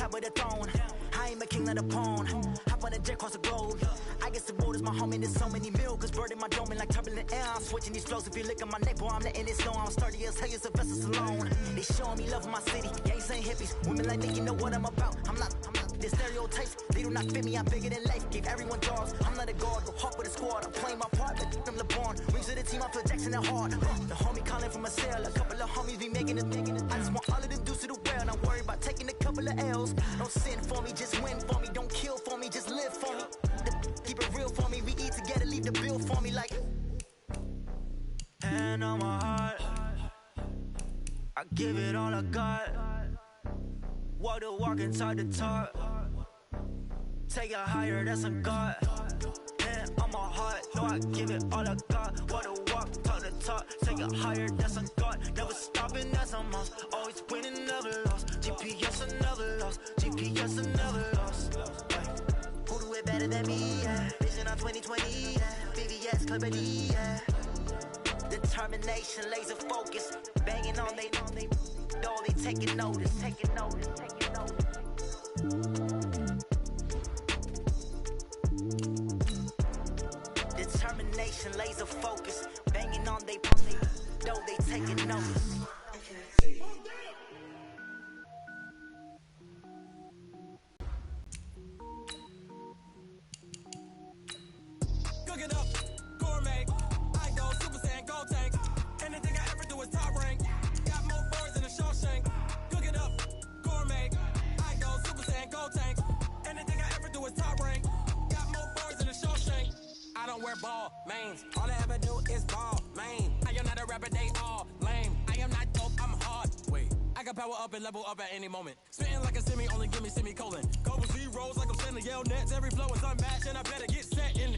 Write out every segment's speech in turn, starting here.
top of the throne. I ain't a king of the pawn. Hop on a jet across the globe. I guess the world is my home and there's so many milk. Bird in my dome and like turbulent air. I'm switching these flows. If you look at my neck, boy, I'm letting it snow. I'm sturdy as hell, as a vessel alone. They showing me love in my city. Gangs ain't hippies. Women like me, you know what I'm about. I'm not the stereotypes. They do not fit me. I'm bigger than life. Give everyone jobs. I'm not a guard. Go hard with a squad. I'm playing my part. Like I'm LeBron. Rings of the team. I feel Jackson and hard. The homie calling from a cell. A couple of homies be making it. I just want all of them dudes to do well. Not worry about taking a couple of L's. Don't sin for me, just win for me. Don't kill for me, just live for me. Keep it real for me. We eat together, leave the bill for me like. Hand on my heart, I give it all I got. Walk the walk and talk the talk. Take it higher, that's a God. Hand on my heart, no, I give it all I got. Walk the walk, talk the talk. Take it higher, that's a God. Never stopping, that's a must. Always winning, never lost. GPS, I never lost. GPS, I never lost. Who do it better than me? Yeah. Vision on 2020. Yeah. VVS, Clarity. Yeah. Determination, laser focus. Banging on they know they taking notice. Taking notice. Taking notice. Determination, laser focus. Banging on they know they taking notice. Cook it up, gourmet. I go Super Saiyan, gold tank. Anything I ever do is top rank. Got more bars than a Shawshank. Cook it up, gourmet. I go Super Saiyan, gold tank. Anything I ever do is top rank. Got more bars than a Shawshank. I don't wear ball mains. All I ever do is ball main. I am not a rapper, they all lame. I am not dope, I'm hard. Wait, I got power up and level up at any moment. Spitting like a semi, only give me semicolon. Couple zeros like I'm sending yell nets. Every flow is unmatched and I better get set in.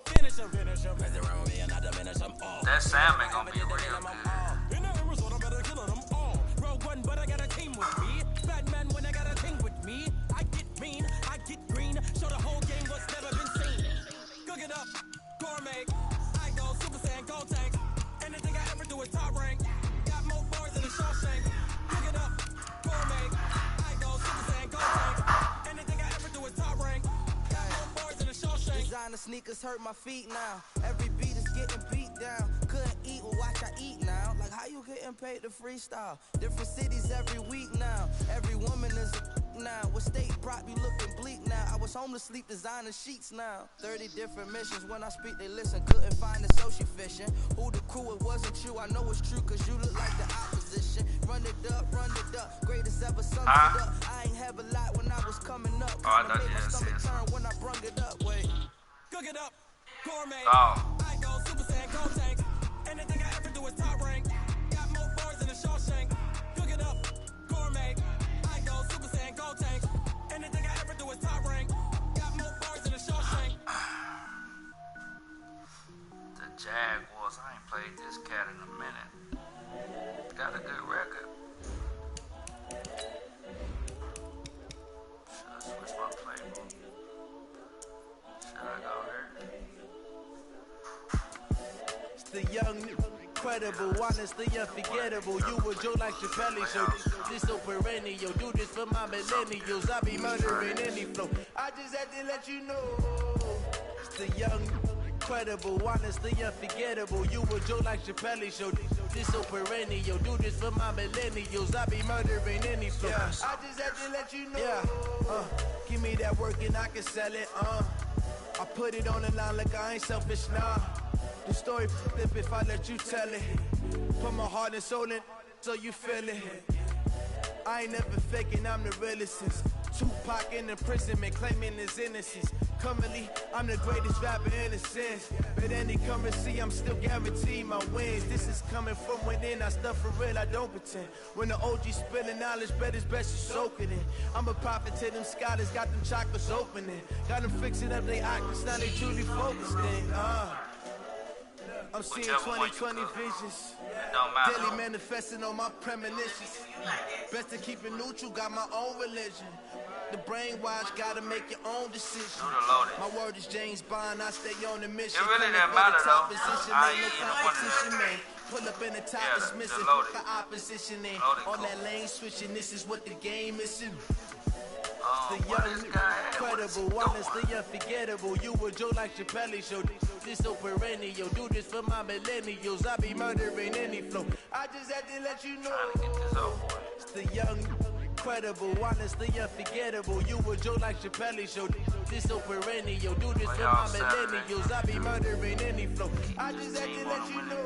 Finish him. Mess around with me and I diminish them all. That sound ain't gonna be real good. In the result, I'm better killing them all. Rogue one, but I got a team with me. Batman when I got a team with me. I get mean, I get green. Show the whole game what's never been seen. Cook it up, gourmet. I go Super Saiyan, gold tank. Anything I ever do is top rank. Got more bars than a Shawshank. Cook it up, gourmet. I go Super Saiyan, gold tank. Anything I ever do is top rank. Got more bars than a Shawshank. Designer sneakers hurt my feet now. Every beat is getting beat down. Couldn't eat, well watch I eat now. Like how you getting paid to freestyle? Different cities every week now. Every woman is a now. What state prop you looking bleak now? I was home to sleep designing sheets now. 30 different missions. When I speak they listen. Couldn't find it so she fishing. Who the crew, it wasn't you. I know it's true cause you look like the opposition. Run it up. Greatest ever summed it up. I ain't have a lot when I was coming up. Kinda made my stomach turn when I brung it up. Wait. Cook it up, gourmet. Oh. I go Super Saiyan, gold tank. Anything I ever do is top rank. Got more bars than a Shawshank. Cook it up, gourmet. I go Super Saiyan, gold tank. Anything I ever do is top rank. Got more bars than a Shawshank. The Jaguars, I ain't played this cat in a minute. Got a good record. Should I switch my playbook? Should I go here? It's the young, incredible, honestly unforgettable. You were Joe like Chappelle show. This so perennial. Do this for my millennials. I be murdering any flow. I just had to let you know. It's the young, incredible, honestly unforgettable. You were Joe like Chappelle show. This so perennial. Do this for my millennials. I be murdering any flow. I just had to let you know. Give me that work and I can sell it. I put it on the line like I ain't selfish now. The story flip if I let you tell it. Put my heart and soul in so you feel it. I ain't never faking, I'm the realest since Tupac in imprisonment, claiming his innocence. Currently, I'm the greatest rapper in a sense. But any currency, I'm still guaranteed my wins. This is coming from within, I stuff for real, I don't pretend. When the OG spilling knowledge, bet it's best you soak it in. I'm a prophet to them scholars, got them chakras opening. Got them fixing up their octaves, now they truly focused in. I'm seeing 2020 visions. Daily manifesting on my premonitions. Best to keep it neutral, got my own religion. The brainwash, gotta make your own decision. My word is James Bond, I stay on the mission. It really didn't matter though. Pull up in the top, dismiss it. The opposition in. On that lane switching, this is what the game is. the young, incredible, honestly unforgettable. You a Joe like Chappelle show. This so perennial. Do this for my millennials. I be murdering any flow. I just had to let you know. It's the young, incredible, honestly unforgettable. You a Joe like Chappelle show. This so perennial. Do this for my millennials. I be murdering any flow. I just had to let you know.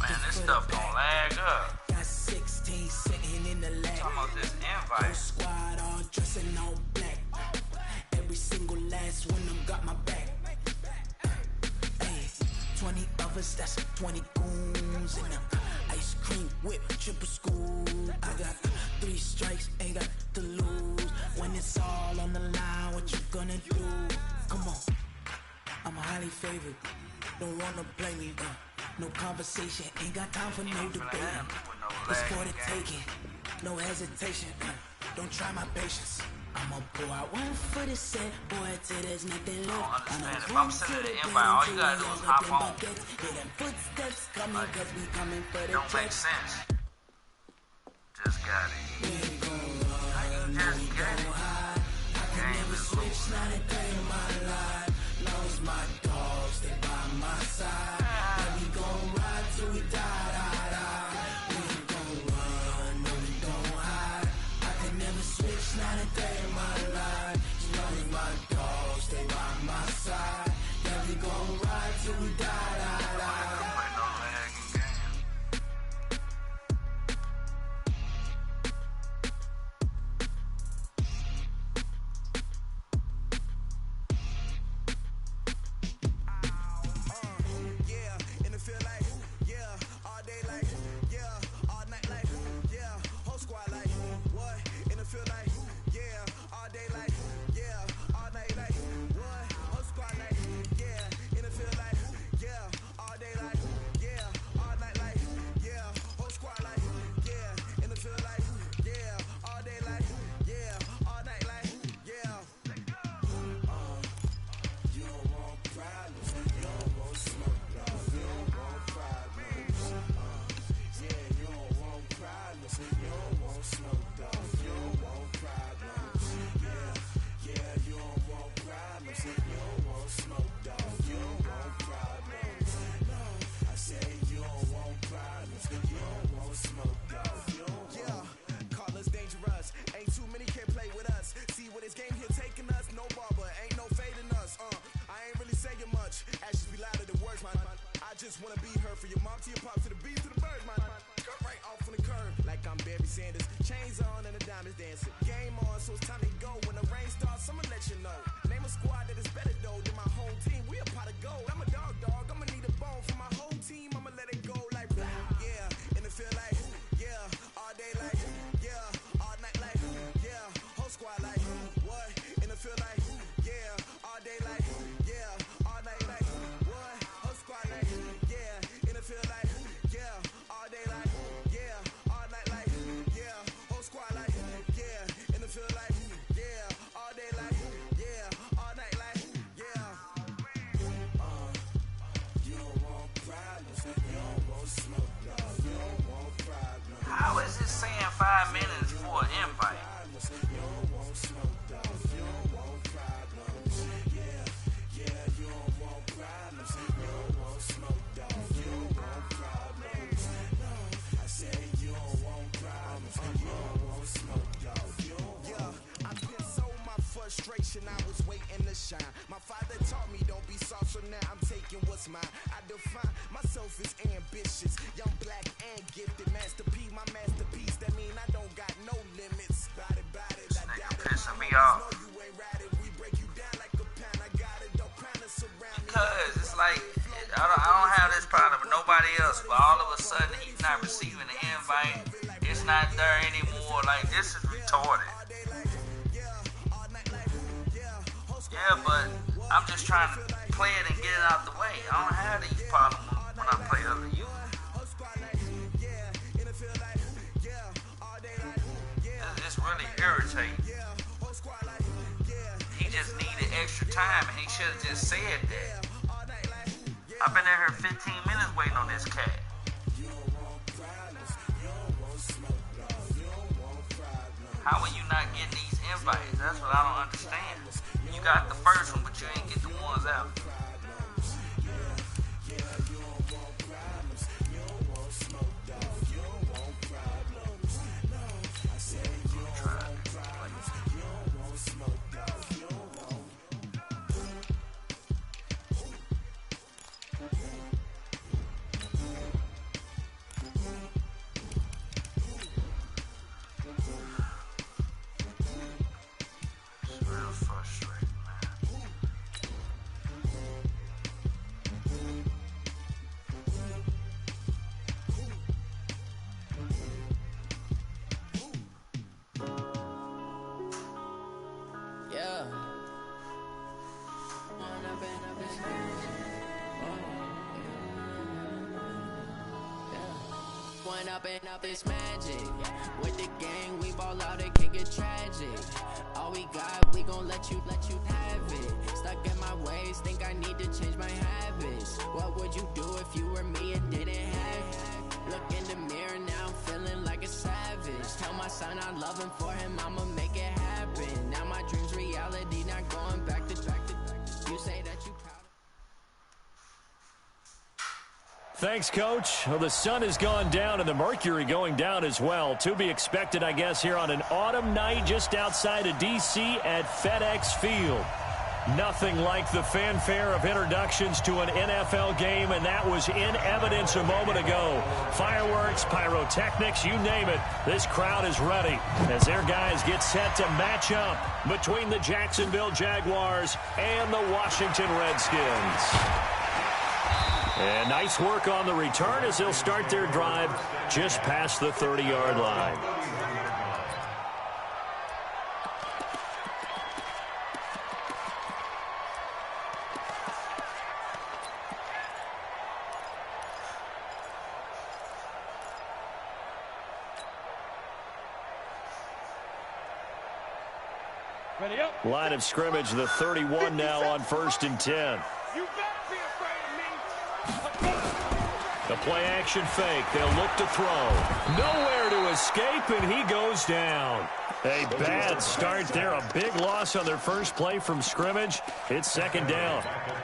Man, this stuff gon' lag up. Got 16 sitting in the lab. Talking about this invite. Squad all dressing all black. Every single last one of them got my back. Hey, 20 of us, that's 20 goons in them. Ice cream whip, triple scoop. I got 3 strikes, ain't got to lose. When it's all on the line, what you gonna do? Come on, I'm highly favored. Don't wanna play me, no conversation, ain't got time for no debate. It's for the taking, no hesitation. Don't try my patience. I'ma pour out one for the set, boy, till there's nothing left. I don't understand. If I'm sending an invite, all you gotta do is hop on. Hear them footsteps coming, cause we coming for the Don't make sense. Just got it. How you just get it? Game is loose. Not a day in my life. Lost my dogs, they by my side. And we gon' ride till we die, die, die. We ain't gon' run, no we don't hide. I can never switch, not a day in my life. Lost my dogs, they by my side. Yeah, we gon' ride till we die, die, die. Don't play no lagging game. passion, I was waiting to shine. My father taught me don't be soft, so now I'm taking what's mine. I define myself as ambitious, young, black, and gifted. Master P, my masterpiece. That mean I don't got no limits. Bout it, This nigga pissing me off. Because it's like, I don't have this problem with nobody else, but all of a sudden he's not receiving the invite. It's not there anymore. Like, this is retarded. Yeah, but I'm just trying to play it and get it out the way. I don't have these problems when I play other youth. It's really irritating. He just needed extra time and he should have just said that. I've been in here 15 minutes waiting on this cat. How are you not getting these invites? That's what I don't understand. You got the first one, but you ain't get the ones out. Up this magic. With the gang, we ball out, it can get tragic. All we got, we gon' let you have it. Stuck in my ways, think I need to change my habits. What would you do if you were me and didn't have it? Look in the mirror, now I'm feeling like a savage. Tell my son I love him, for him I'ma make it happen. Now my dream's reality, not going back to. You say that you proud. Thanks, Coach. Well, the sun has gone down and the mercury going down as well. To be expected, I guess, here on an autumn night just outside of D.C. at FedEx Field. Nothing like the fanfare of introductions to an NFL game, and that was in evidence a moment ago. Fireworks, pyrotechnics, you name it. This crowd is ready as their guys get set to match up between the Jacksonville Jaguars and the Washington Redskins. And nice work on the return as they'll start their drive just past the 30-yard line. Ready up. Line of scrimmage, the 31 now on 1st and 10. You better be afraid of me. The play action fake. They'll look to throw. Nowhere to escape, and he goes down. A bad start there. A big loss on their first play from scrimmage. It's 2nd down.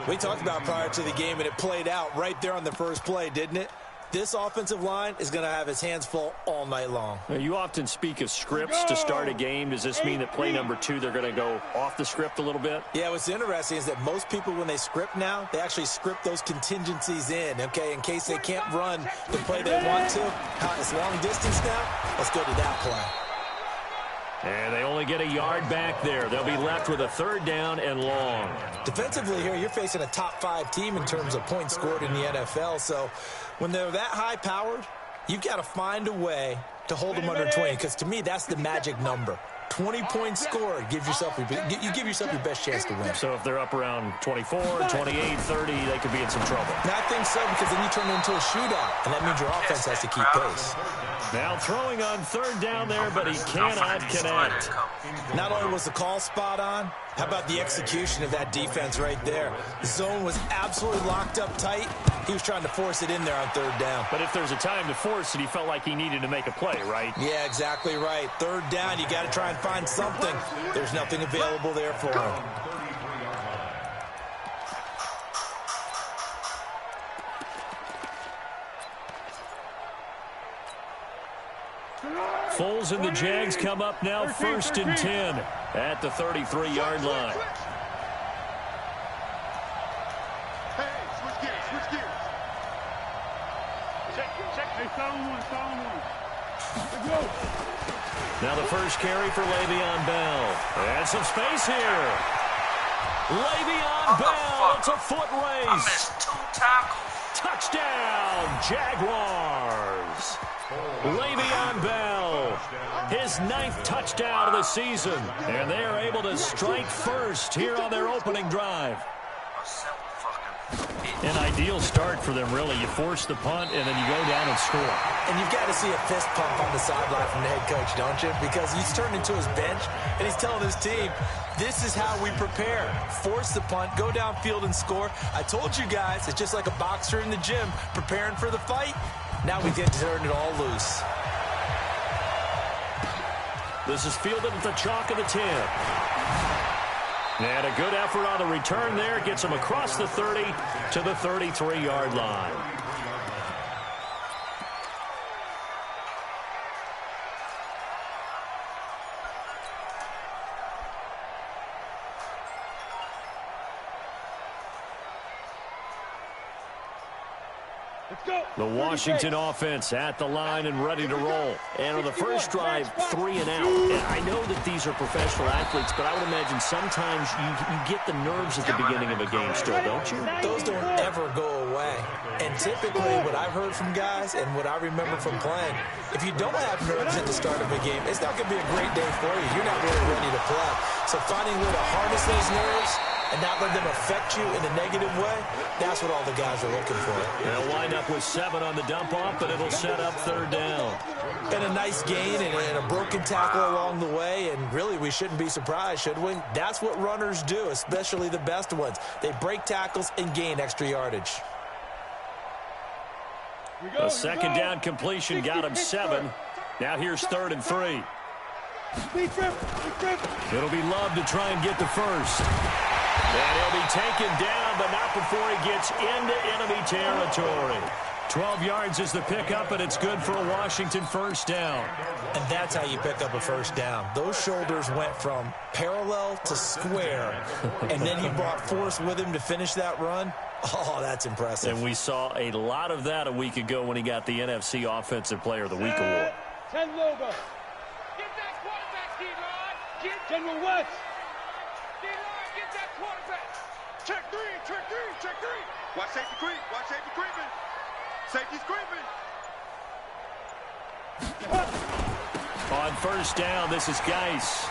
We talked about prior to the game, and it played out right there on the first play, didn't it? This offensive line is going to have his hands full all night long. Now, you often speak of scripts to start a game. Does this mean that play number 2, they're going to go off the script a little bit? Yeah, what's interesting is that most people, when they script now, they actually script those contingencies in, okay, in case they can't run the play they want to. It's long distance now. Let's go to that play. And they only get a yard back there. They'll be left with a 3rd down and long. Defensively here, you're facing a top 5 team in terms of points scored in the NFL. So when they're that high-powered, you've got to find a way to hold them under 20, because to me, that's the magic number. 20 points scored, you give yourself your best chance to win. So if they're up around 24, 28, 30, they could be in some trouble. No, I think so, because then you turn it into a shootout, and that means your offense has to keep pace. Now throwing on 3rd down there, but he cannot connect. Not only was the call spot on, how about the execution of that defense right there? The zone was absolutely locked up tight. He was trying to force it in there on 3rd down. But if there's a time to force it, he felt like he needed to make a play, right? Yeah, exactly right. 3rd down, you got to try and find something. There's nothing available there for him. Foles and the Jags come up now 1st and 10 at the 33-yard line. Now the first carry for Le'Veon Bell. And some space here. Le'Veon Bell. It's a foot race. I missed 2 tackles. Touchdown, Jaguars. Le'Veon Bell, his 9th touchdown of the season. And they are able to strike first here on their opening drive. An ideal start for them, really. You force the punt, and then you go down and score. And you've got to see a fist pump on the sideline from the head coach, don't you? Because he's turned into his bench, and he's telling his team, this is how we prepare. Force the punt, go downfield and score. I told you guys, it's just like a boxer in the gym preparing for the fight. Now we get to turn it all loose. This is fielded at the chalk of the 10. And a good effort on the return there. Gets him across the 30 to the 33-yard line. The Washington offense at the line and ready to roll. And on the first drive, 3 and out. And I know that these are professional athletes, but I would imagine sometimes you get the nerves at the beginning of a game still, don't you? Those don't ever go away. And typically what I've heard from guys and what I remember from playing, if you don't have nerves at the start of a game, it's not going to be a great day for you. You're not really ready to play. So finding a way to harness those nerves and not let them affect you in a negative way, that's what all the guys are looking for. They'll wind up with 7 on the dump-off, but it'll set up 3rd down. And a nice gain and a broken tackle along the way, and really we shouldn't be surprised, should we? That's what runners do, especially the best ones. They break tackles and gain extra yardage. A 2nd down completion got him 7. Now here's 3rd and 3. It'll be Love to try and get the first. And he'll be taken down, but not before he gets into enemy territory. 12 yards is the pickup, and it's good for a Washington 1st down. And that's how you pick up a 1st down. Those shoulders went from parallel to square, and then he brought force with him to finish that run. Oh, that's impressive. And we saw a lot of that a week ago when he got the NFC Offensive Player of the Week award. 10 logo. Get that quarterback, D-Ron. Get General West. D-Ron, get that quarterback. Check 3, check 3, check 3. Watch safety creep, watch safety creeping. Safety's creeping. On 1st down, this is Geis.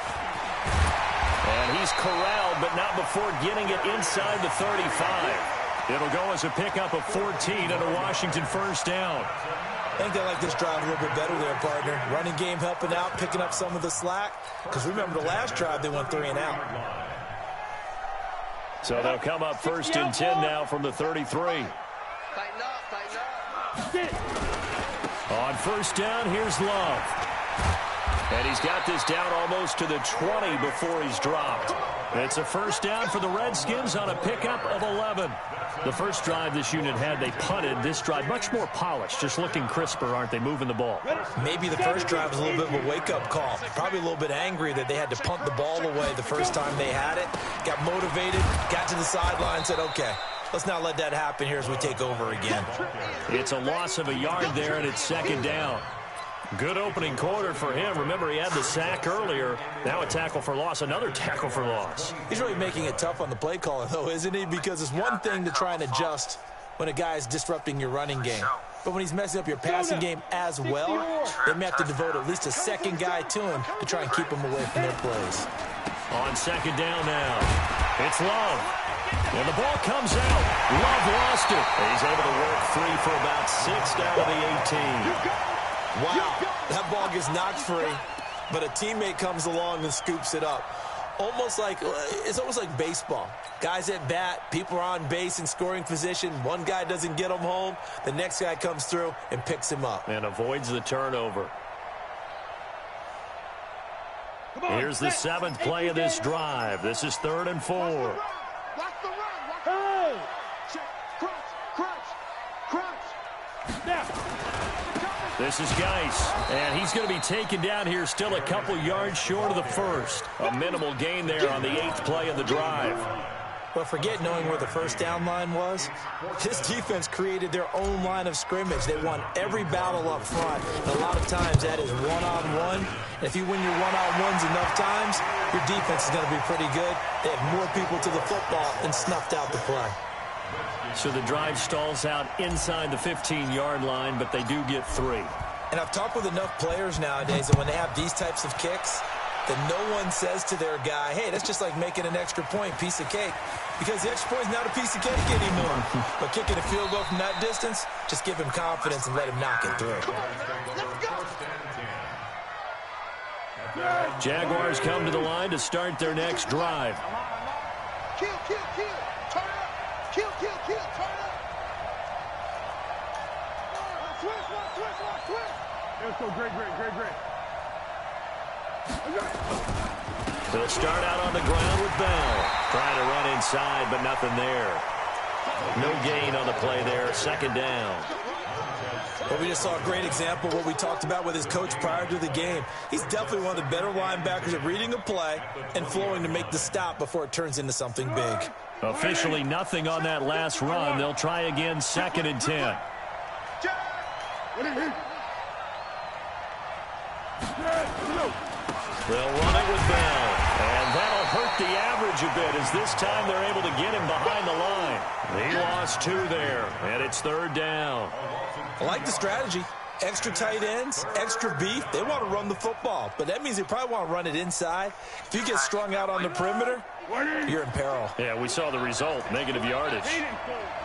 And he's corralled, but not before getting it inside the 35. It'll go as a pickup of 14 and a Washington 1st down. I think they like this drive a little bit better there, partner. Running game helping out, picking up some of the slack. Because remember, the last drive, they went 3 and out. So they'll come up 1st and 10 now from the 33. Tighten up, tighten up. On 1st down, here's Love. And he's got this down almost to the 20 before he's dropped. It's a 1st down for the Redskins on a pickup of 11. The first drive this unit had, they punted. This drive, much more polished, just looking crisper, aren't they, moving the ball? Maybe the first drive was a little bit of a wake-up call. Probably a little bit angry that they had to punt the ball away the first time they had it. Got motivated, got to the sideline, said, okay, let's not let that happen here as we take over again. It's a loss of a yard there, and it's 2nd down. Good opening quarter for him. Remember, he had the sack earlier. Now a tackle for loss, another tackle for loss. He's really making it tough on the play caller, though, isn't he? Because it's one thing to try and adjust when a guy is disrupting your running game. But when he's messing up your passing game as well, they may have to devote at least a 2nd guy to him to try and keep him away from their plays. On 2nd down now, it's Love. And the ball comes out. Love lost it. He's able to work free for about 6 down to the 18. Wow, that ball gets knocked free, but a teammate comes along and scoops it up. It's almost like baseball. Guys at bat, people are on base in scoring position. One guy doesn't get him home. The next guy comes through and picks him up. And avoids the turnover. Here's the 7th play of this drive. This is 3rd and 4. Watch the run. Hey! Check. Crunch. Now. This is Geis, and he's going to be taken down here still a couple yards short of the first. A minimal gain there on the 8th play of the drive. Well, forget knowing where the first down line was. This defense created their own line of scrimmage. They won every battle up front. And a lot of times that is one-on-one. And if you win your one-on-ones enough times, your defense is going to be pretty good. They have more people to the football and snuffed out the play. So the drive stalls out inside the 15-yard line, but they do get 3. And I've talked with enough players nowadays that when they have these types of kicks, that no one says to their guy, hey, that's just like making an extra point, piece of cake. Because the extra point is not a piece of cake anymore. But kicking a field goal from that distance, just give him confidence and let him knock it through. Jaguars come to the line to start their next drive. Kill, kill, kill. Turn up. Kill, kill, kill. Turn up. Twist. Let's go. Great. They'll start out on the ground with Bell. Trying to run inside, but nothing there. No gain on the play there. 2nd down. Well, we just saw a great example of what we talked about with his coach prior to the game. He's definitely one of the better linebackers at reading a play and flowing to make the stop before it turns into something big. Officially nothing on that last run. They'll try again, 2nd and 10. They'll run it with Bell, and that'll hurt the average a bit as this time they're able to get him behind the line. He lost 2 there, and it's 3rd down. I like the strategy. Extra tight ends, extra beef. They want to run the football, but that means they probably want to run it inside. If you get strung out on the perimeter, you're in peril. Yeah, we saw the result, negative yardage. Feed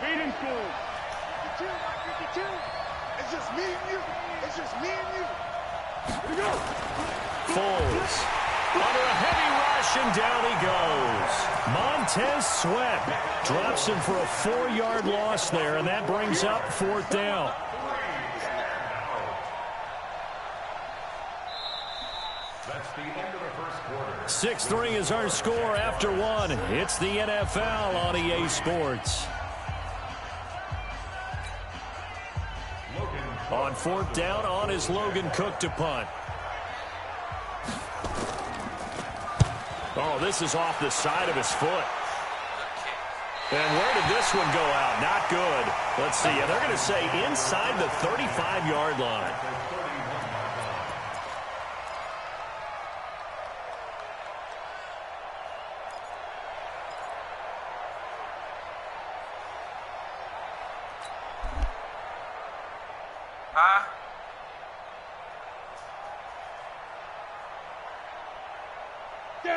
and school. It's just me and you. Here we go. Foles under a heavy rush, and down he goes. Montez Sweat drops him for a 4-yard loss there, and that brings up 4th down. That's the end of the first quarter. 6-3 is our score after 1. It's the NFL on EA Sports. On 4th down, on is Logan Cook to punt. Oh, this is off the side of his foot. And where did this one go out? Not good. Let's see. Yeah, they're going to say inside the 35-yard line.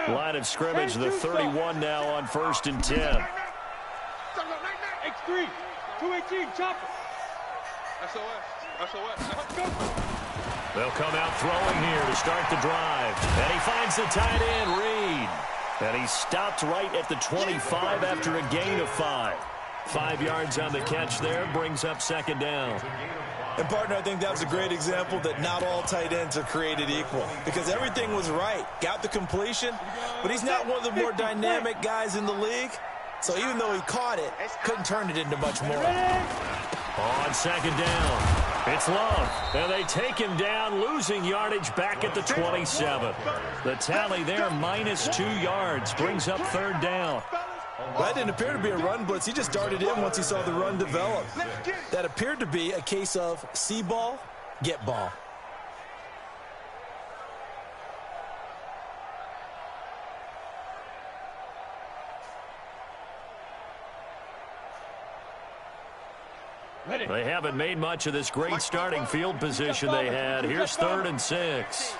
Line of scrimmage, the 31 now on 1st and 10. X3, 218, chopper. SOS. They'll come out throwing here to start the drive. And he finds the tight end, Reed. And he stopped right at the 25 after a gain of 5. 5 yards on the catch there, brings up 2nd down. And, partner, I think that was a great example that not all tight ends are created equal because everything was right. Got the completion, but he's not one of the more dynamic guys in the league. So even though he caught it, couldn't turn it into much more. On 2nd down, it's Love. And they take him down, losing yardage back at the 27. The tally there, -2 yards, brings up 3rd down. Well, that didn't appear to be a run blitz. He just darted in once he saw the run develop. That appeared to be a case of see ball, get ball. They haven't made much of this great starting field position they had. Here's 3rd and 6.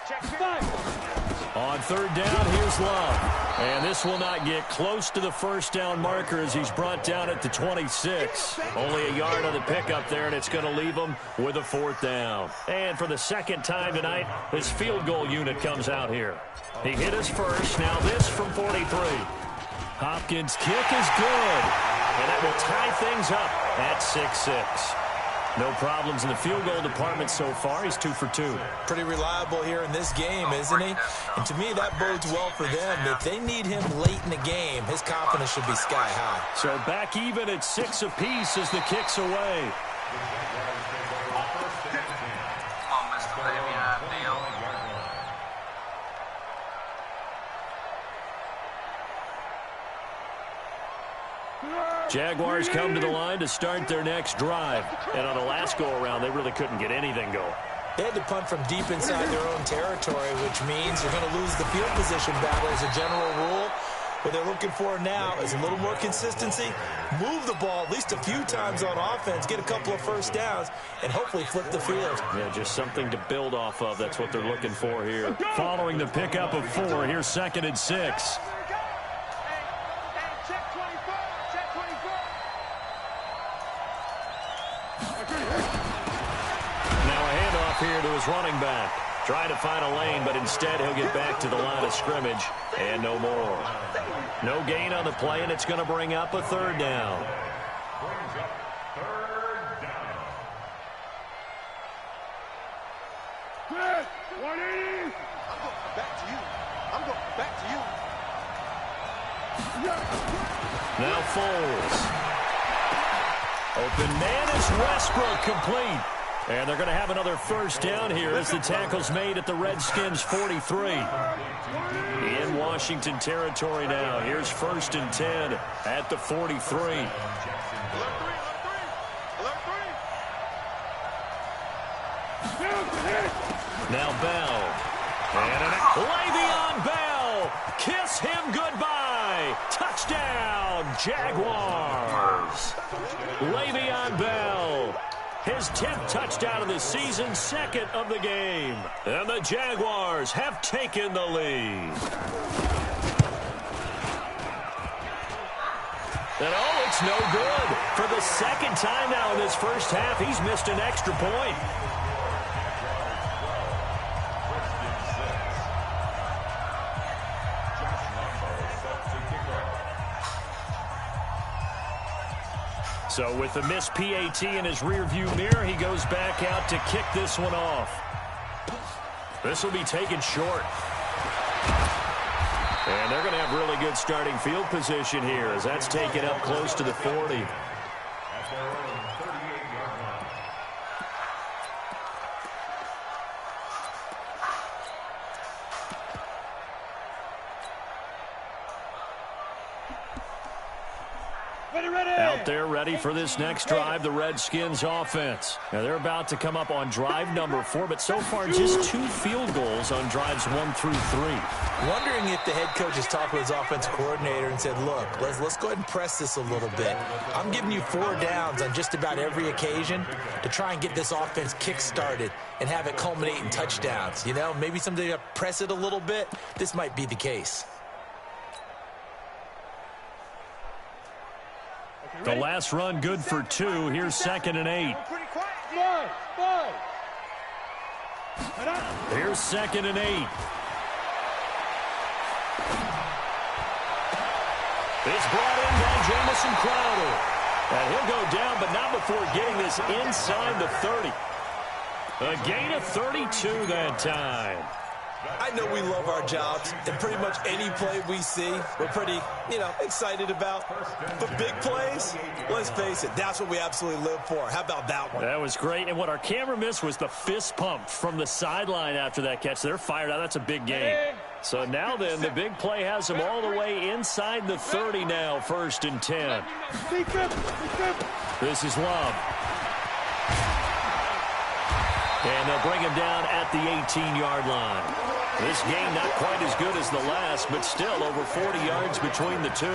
On 3rd down, here's Love. And this will not get close to the 1st down marker as he's brought down at the 26. Only a yard on the pickup there, and it's going to leave him with a 4th down. And for the 2nd time tonight, his field goal unit comes out here. He hit his first. Now this from 43. Hopkins' kick is good. And that will tie things up at 6-6. No problems in the field goal department so far. He's 2 for 2. Pretty reliable here in this game, isn't he? And to me, that bodes well for them. If they need him late in the game, his confidence should be sky high. So back even at 6 apiece as the kick's away. Jaguars come to the line to start their next drive. And on the last go-around, they really couldn't get anything going. They had to punt from deep inside their own territory, which means they're going to lose the field position battle as a general rule. What they're looking for now is a little more consistency, move the ball at least a few times on offense, get a couple of first downs, and hopefully flip the field. Yeah, just something to build off of. That's what they're looking for here. Following the pickup of 4, here's 2nd and 6. Here to his running back. Trying to find a lane, but instead he'll get back to the line of scrimmage and no more. No gain on the play, and it's going to bring up a 3rd down. Brings up 3rd down. Chris, 180. I'm going back to you. I'm going back to you. Now Foles. Open man is Westbrook, complete. And they're going to have another first down here as the tackle's made at the Redskins' 43. In Washington territory now. Here's 1st and 10 at the 43. Now Bell. And Le'Veon Bell. Kiss him goodbye. Touchdown, Jaguars. Le'Veon Bell. His 10th touchdown of the season, 2nd of the game. And the Jaguars have taken the lead. And oh, it's no good. For the 2nd time now in this first half, he's missed an extra point. So with the missed PAT in his rearview mirror, he goes back out to kick this one off. This will be taken short. And they're going to have really good starting field position here as that's taken up close to the 40. At their own 38-yard line. Out there ready for this next drive, the Redskins offense. Now they're about to come up on drive number 4, but so far just 2 field goals on drives 1 through 3. Wondering if the head coach has talked with his offense coordinator and said, look, let's go ahead and press this a little bit. I'm giving you 4 downs on just about every occasion to try and get this offense kick-started and have it culminate in touchdowns. You know, maybe someday you press it a little bit. This might be the case. The last run good for 2. Here's 2nd and 8. Here's 2nd and 8. It's brought in by Jamison Crowder. And he'll go down, but not before getting this inside the 30. A gain of 32 that time. I know we love our jobs, and pretty much any play we see, we're pretty, excited about. But big plays, let's face it, that's what we absolutely live for. How about that one? That was great, and what our camera missed was the fist pump from the sideline after that catch. They're fired out. That's a big game. So now then, the big play has them all the way inside the 30 now, 1st and 10. This is Love. And they'll bring him down at the 18-yard line. This game not quite as good as the last, but still over 40 yards between the two.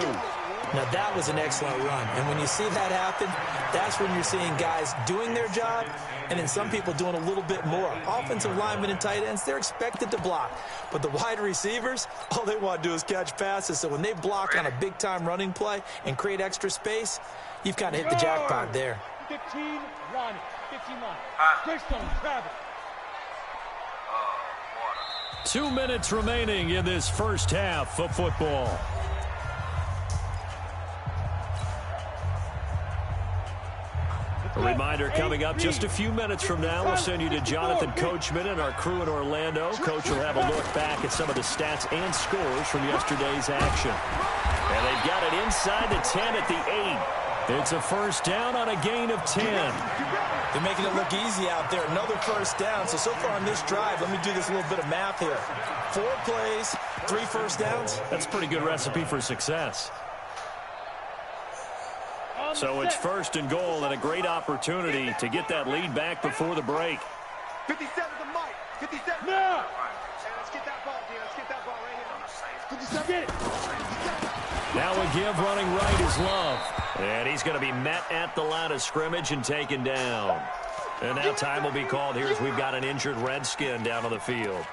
Now, that was an excellent run. And when you see that happen, that's when you're seeing guys doing their job and then some people doing a little bit more. Offensive linemen and tight ends, they're expected to block. But the wide receivers, all they want to do is catch passes. So when they block on a big-time running play and create extra space, you've kind of hit the jackpot there. 15 Ronnie. 15 line. Greystone, Travis. 2 minutes remaining in this first half of football. A reminder coming up just a few minutes from now. We'll send you to Jonathan Coachman and our crew in Orlando. Coach will have a look back at some of the stats and scores from yesterday's action. And they've got it inside the 10 at the 8. It's a first down on a gain of 10. They're making it look easy out there. Another first down. So far on this drive, let me do this little bit of math here. 4 plays, 3 first downs. That's a pretty good recipe for success. So it's first and goal and a great opportunity to get that lead back before the break. 57 to Mike. 57. Now. Hey, let's get that ball, dude. Let's get that ball right here. 57. Get it. Now a give running right is Love. And he's going to be met at the line of scrimmage and taken down. And now time will be called here as we've got an injured Redskin down on the field.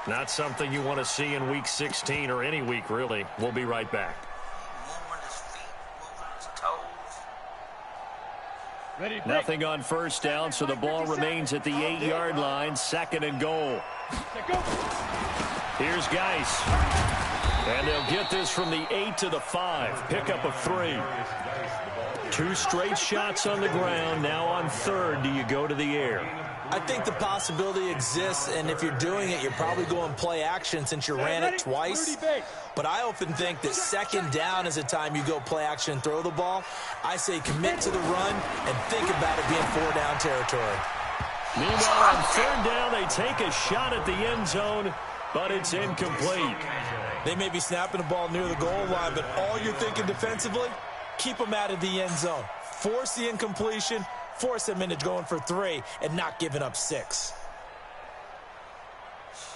Not something you want to see in Week 16 or any week, really. We'll be right back. Nothing on first down, so the ball remains at the 8-yard line. Second and goal. Here's Geis. And they'll get this from the 8 to the 5. Pickup of 3. 2 straight shots on the ground. Now on third, do you go to the air? I think the possibility exists, and if you're doing it, you're probably going play action since you ran it twice. But I often think that second down is a time you go play action and throw the ball. I say commit to the run and think about it being 4-down territory. Meanwhile, on third down, they take a shot at the end zone, but it's incomplete. They may be snapping the ball near the goal line, but all you're thinking defensively, keep them out of the end zone. Force the incompletion, force them into going for 3, and not giving up 6.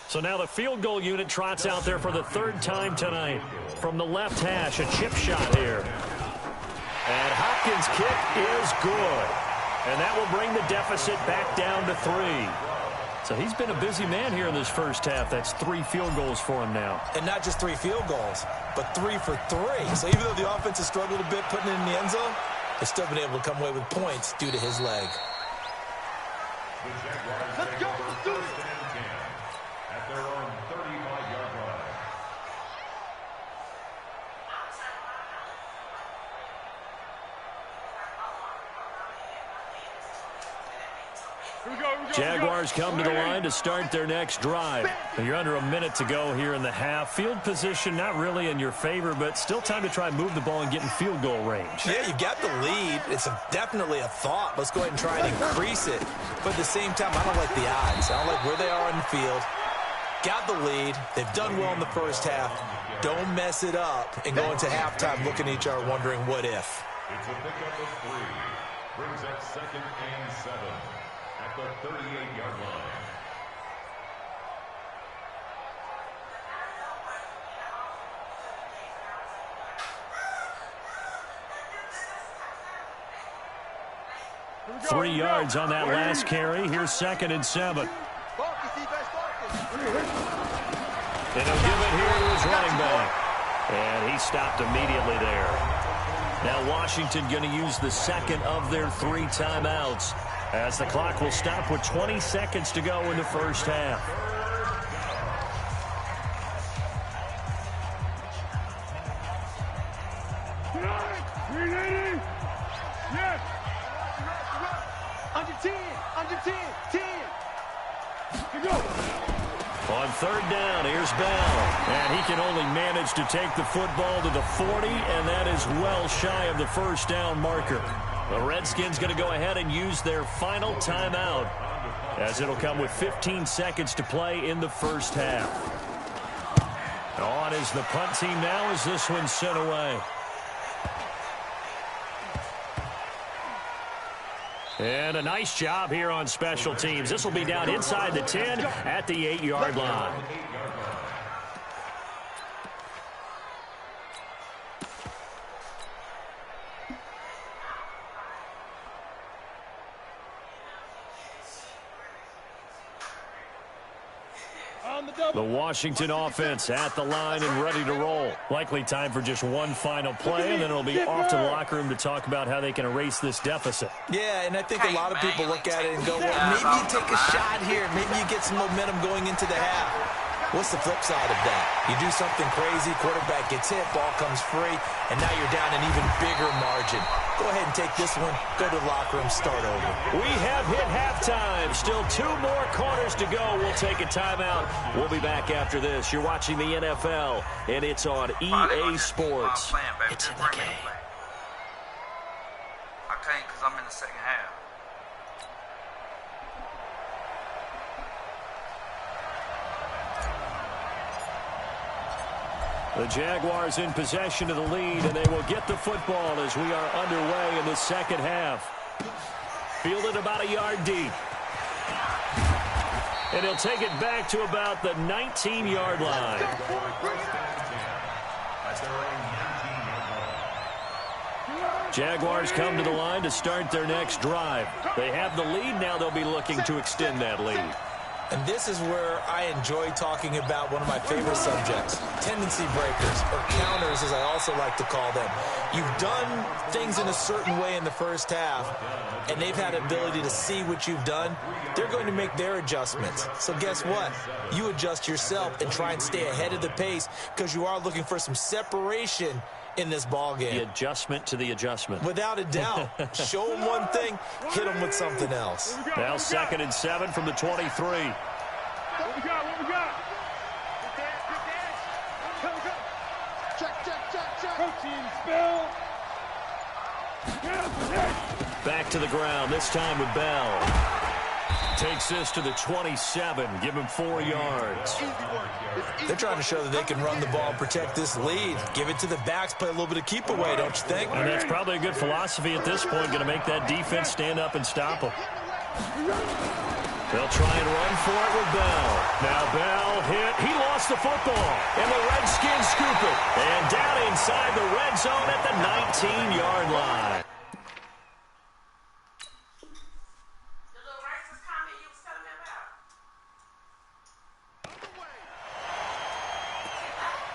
So now the field goal unit trots out there for the third time tonight. From the left hash, a chip shot here. And Hopkins' kick is good. And that will bring the deficit back down to 3. So he's been a busy man here in this first half. That's 3 field goals for him now. And not just 3 field goals, but 3 for 3. So even though the offense has struggled a bit putting it in the end zone, they've still been able to come away with points due to his leg. Let's go. Let's do it. At their own 35-yard line. Jaguars come to the line to start their next drive. You're under a minute to go here in the half. Field position not really in your favor, but still time to try and move the ball and get in field goal range. Yeah, you've got the lead. It's definitely a thought. Let's go ahead and try and increase it. But at the same time, I don't like the odds. I don't like where they are in the field. Got the lead. They've done well in the first half. Don't mess it up and go into halftime looking at each other wondering what if. It's a pickup of 3. Brings up 2nd and 7 at the 38-yard line. Three yards on that last carry. Here's 2nd and 7. And he'll give it here to his running back. And he stopped immediately there. Now Washington going to use the second of their 3 timeouts as the clock will stop with 20 seconds to go in the first half. Yes. Under 10. Under 10. 10. Here go. On third down, here's Bell. And he can only manage to take the football to the 40, and that is well shy of the first down marker. The Redskins going to go ahead and use their final timeout, as it'll come with 15 seconds to play in the first half. On is the punt team now as this one's sent away. And a nice job here on special teams. This will be down inside the 10 at the 8-yard line. The Washington offense at the line and ready to roll. Likely time for just one final play, and then it'll be off to the locker room to talk about how they can erase this deficit. Yeah, and I think a lot of people look at it and go, well, maybe you take a shot here. Maybe you get some momentum going into the half. What's the flip side of that? You do something crazy, quarterback gets hit, ball comes free, and now you're down an even bigger margin. Go ahead and take this one, go to the locker room, start over. We have hit halftime. Still 2 more quarters to go. We'll take a timeout. We'll be back after this. You're watching the NFL, and it's on EA Sports. It's in the game. I can't because I'm in the second half. The Jaguars in possession of the lead, and they will get the football as we are underway in the second half. Fielded about a yard deep. And he'll take it back to about the 19-yard line. Jaguars come to the line to start their next drive. They have the lead. Now they'll be looking to extend that lead. And this is where I enjoy talking about one of my favorite subjects, tendency breakers, or counters as I also like to call them. You've done things in a certain way in the first half, and they've had the ability to see what you've done. They're going to make their adjustments. So guess what? You adjust yourself and try and stay ahead of the pace because you are looking for some separation in this ball game. The adjustment to the adjustment. Without a doubt. Show them one thing, hit them with something else. Now 2nd and 7 from the 23. What we got? What we got? Check. Protein spill. Back to the ground, this time with Bell. Takes this to the 27, give him 4 yards. They're trying to show that they can run the ball and protect this lead. Give it to the backs, play a little bit of keep away, don't you think? And that's probably a good philosophy at this point, going to make that defense stand up and stop them. They'll try and run for it with Bell. Now Bell hit. He lost the football. And the Redskins scoop it. And down inside the red zone at the 19-yard line.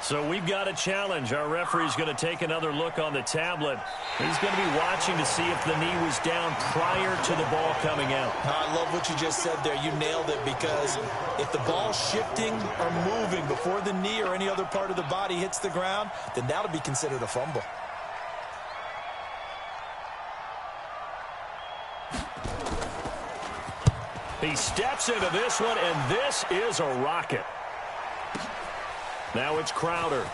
So we've got a challenge. Our referee's going to take another look on the tablet. He's going to be watching to see if the knee was down prior to the ball coming out. I love what you just said there. You nailed it, because if the ball's shifting or moving before the knee or any other part of the body hits the ground, then that'll be considered a fumble. He steps into this one, and this is a rocket. Now it's Crowder.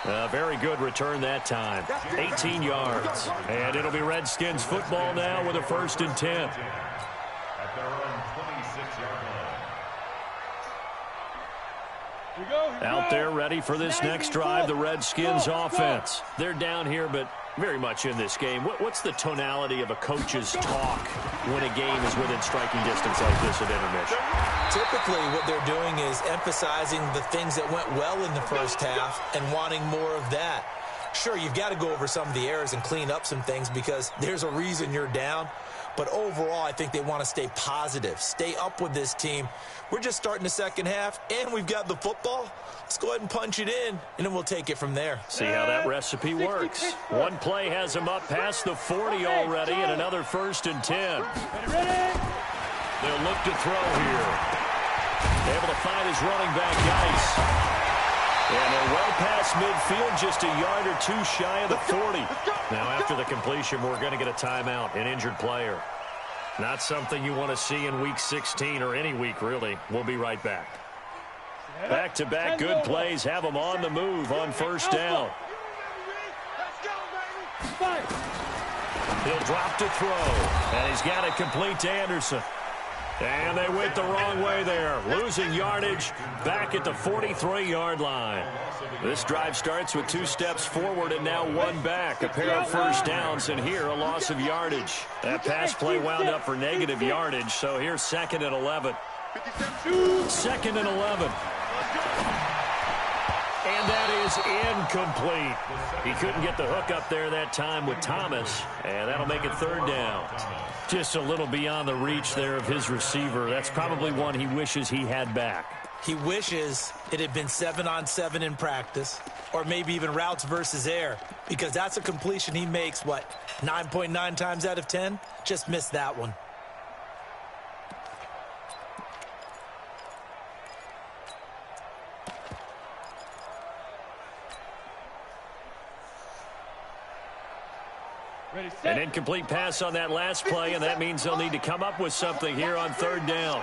A very good return that time. 18 yards. And it'll be Redskins football now with a 1st and 10. At their own 26-yard line. Out there ready for this next drive, the Redskins offense. They're down here, but very much in this game. What's the tonality of a coach's talk when a game is within striking distance like this at intermission? Typically, what they're doing is emphasizing the things that went well in the first half and wanting more of that. Sure, you've got to go over some of the errors and clean up some things because there's a reason you're down. But overall, I think they want to stay positive, stay up with this team. We're just starting the second half, and we've got the football. Let's go ahead and punch it in, and then we'll take it from there. See how that recipe works. One play has him up past the 40 already, and another 1st and 10. They'll look to throw here. Able to find his running back, Geis. And they're well past midfield, just a yard or 2 shy of the 40. Now, after the completion, we're going to get a timeout, an injured player. Not something you want to see in Week 16 or any week, really. We'll be right back. Back-to-back good plays have them on the move on 1st down. He'll drop to throw, and he's got it complete to Anderson. And they went the wrong way there, losing yardage back at the 43-yard line. This drive starts with 2 steps forward and now 1 back. A pair of 1st downs, and here a loss of yardage. That pass play wound up for negative yardage, so here's 2nd and 11. 2nd and 11. And that is incomplete. He couldn't get the hook up there that time with Thomas, and that'll make it 3rd down. Just a little beyond the reach there of his receiver. That's probably one he wishes he had back. He wishes it had been 7-on-7 in practice, or maybe even routes versus air, because that's a completion he makes, 9.9 times out of 10? Just missed that one. An incomplete pass on that last play, and that means they'll need to come up with something here on 3rd down.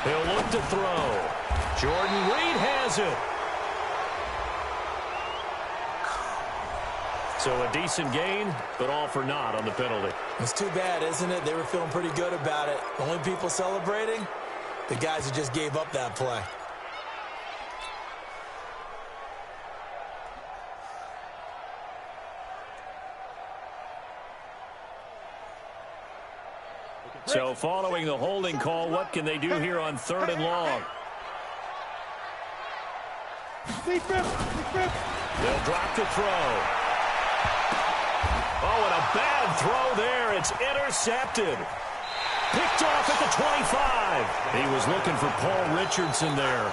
He'll look to throw. Jordan Reed has it. So a decent gain, but all for naught on the penalty. It's too bad, isn't it? They were feeling pretty good about it. The only people celebrating, the guys who just gave up that play. So following the holding call, what can they do here on 3rd and long? They'll drop the throw. Oh, and a bad throw there. It's intercepted. Picked off at the 25. He was looking for Paul Richardson there.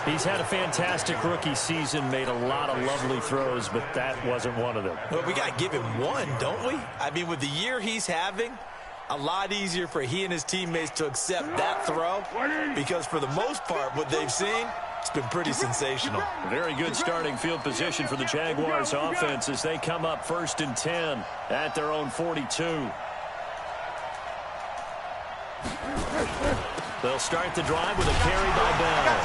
He's had a fantastic rookie season, made a lot of lovely throws, but that wasn't one of them. Well, we got to give him one, don't we? I mean, with the year he's having, a lot easier for he and his teammates to accept that throw because for the most part, what they've seen, it's been pretty sensational. Very good starting field position for the Jaguars offense as they come up 1st and 10 at their own 42. They'll start the drive with a carry by Bell.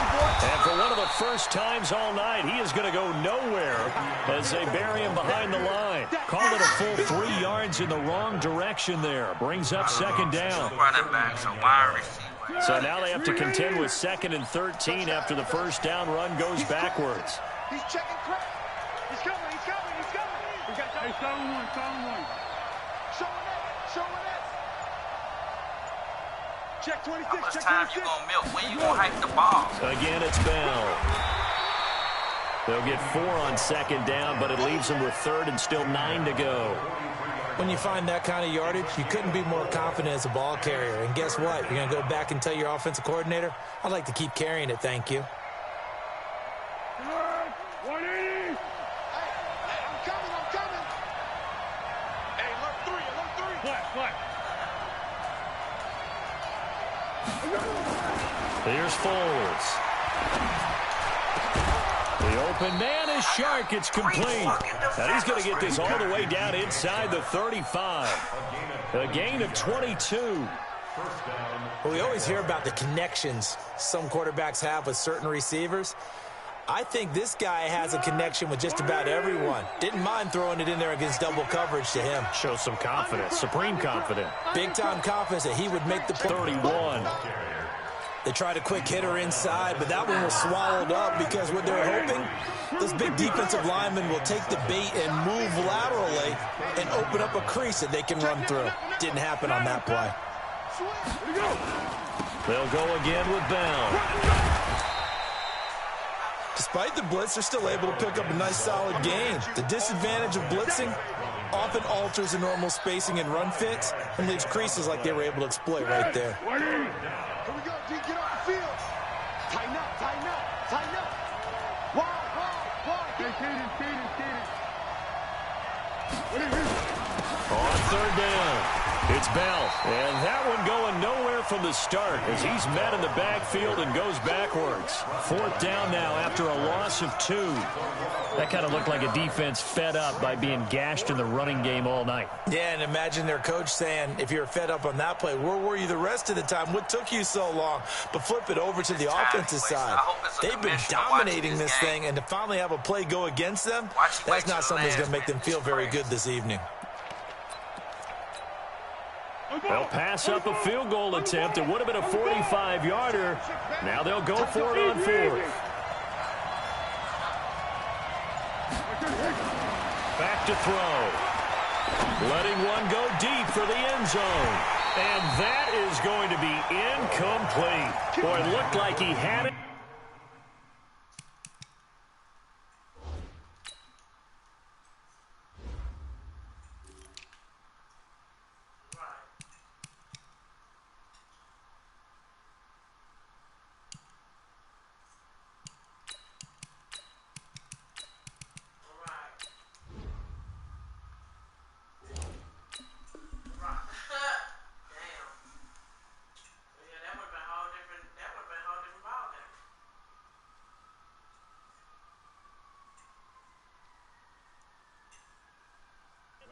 And for one of the first times all night, he is going to go nowhere as they bury him behind the line. Called it a full 3 yards in the wrong direction there. Brings up 2nd down. Running backs, a wide receiver. So now they have to contend with 2nd and 13 after the first down run goes backwards. He's checking crap. He's coming. Hey, stone one. Showing that. Check 26. How much time you gonna milk? When you gonna hike the ball? Again, it's Bell. They'll get 4 on 2nd down, but it leaves them with 3rd and still 9 to go. When you find that kind of yardage, you couldn't be more confident as a ball carrier. And guess what? You're going to go back and tell your offensive coordinator, I'd like to keep carrying it, thank you. 180. Hey, I'm coming. Hey, alert 3. What? Here's Foles. The open man is Shark. It's complete. And he's going to get this all the way down inside the 35. A gain of 22. Well, we always hear about the connections some quarterbacks have with certain receivers. I think this guy has a connection with just about everyone. Didn't mind throwing it in there against double coverage to him. Shows some confidence, supreme confidence. Big-time confidence that he would make the play. 31. They tried a quick hitter inside, but that one was swallowed up because what they're hoping, this big defensive lineman will take the bait and move laterally and open up a crease that they can run through. Didn't happen on that play. They'll go again with Bell. Despite the blitz, they're still able to pick up a nice solid gain. The disadvantage of blitzing often alters the normal spacing and run fits and leaves creases like they were able to exploit right there. Here we go, D. Get off the field. Tighten up. Wide. On 3rd down, it's Bell. And that one going nowhere from the start as he's met in the backfield and goes backwards. 4th down now after a loss of 2. That kind of looked like a defense fed up by being gashed in the running game all night. Yeah, and imagine their coach saying, if you're fed up on that play, where were you the rest of the time? What took you so long? But flip it over to the offensive side. They've been dominating this thing, and to finally have a play go against them, that's not something that's going to make them feel very good this evening. They'll pass up a field goal attempt. It would have been a 45-yarder. Now they'll go for it on 4th. Back to throw. Letting one go deep for the end zone. And that is going to be incomplete. Boy, it looked like he had it.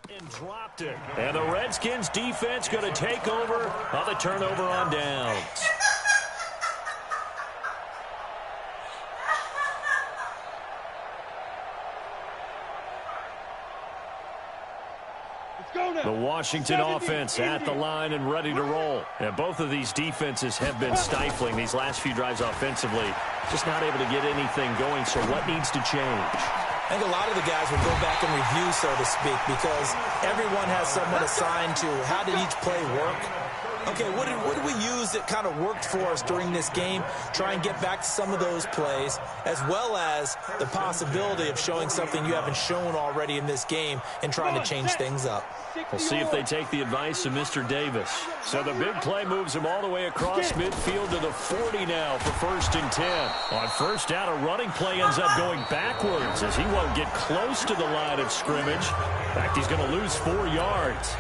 And dropped it. And the Redskins defense going to take over on the turnover on downs. The Washington offense at the line and ready to roll. And both of these defenses have been stifling these last few drives offensively. Just not able to get anything going, so what needs to change? I think a lot of the guys will go back and review, so to speak, because everyone has someone assigned to how did each play work. Okay, what did we use that kind of worked for us during this game? Try and get back to some of those plays, as well as the possibility of showing something you haven't shown already in this game and trying to change things up. We'll see if they take the advice of Mr. Davis. So the big play moves him all the way across midfield to the 40 now for 1st and 10. On first down, a running play ends up going backwards as he won't get close to the line of scrimmage. In fact, he's going to lose 4 yards.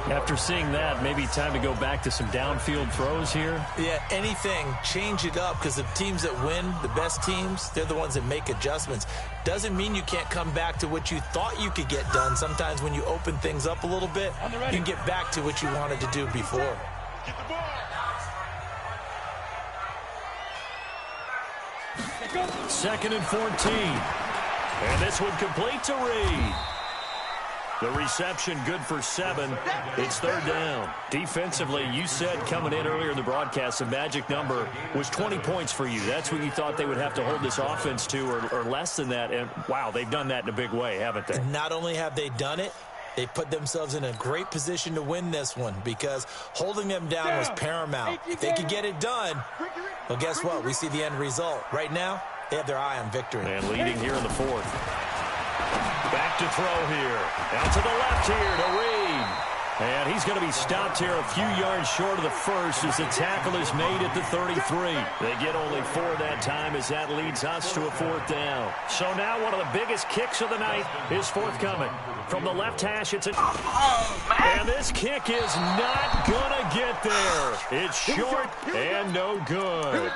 After seeing that, maybe time to go back to some downfield throws here. Yeah, anything, change it up, because the teams that win, the best teams, they're the ones that make adjustments. Doesn't mean you can't come back to what you thought you could get done. Sometimes when you open things up a little bit, you can get back to what you wanted to do before. Second and 14. And this one complete to Reed. The reception good for 7. It's 3rd down. Defensively, you said coming in earlier in the broadcast, the magic number was 20 points for you. That's what you thought they would have to hold this offense to, or less than that. And, wow, they've done that in a big way, haven't they? Not only have they done it, they put themselves in a great position to win this one because holding them down was paramount. If they could get it done, well, guess what? We see the end result. Right now, they have their eye on victory. And leading here in the 4th. Back to throw here. Out to the left here to Reed. And he's going to be stopped here a few yards short of the first as the tackle is made at the 33. They get only 4 that time as that leads us to a 4th down. So now one of the biggest kicks of the night is forthcoming. From the left hash, it's and this kick is not going to get there. It's short and no good.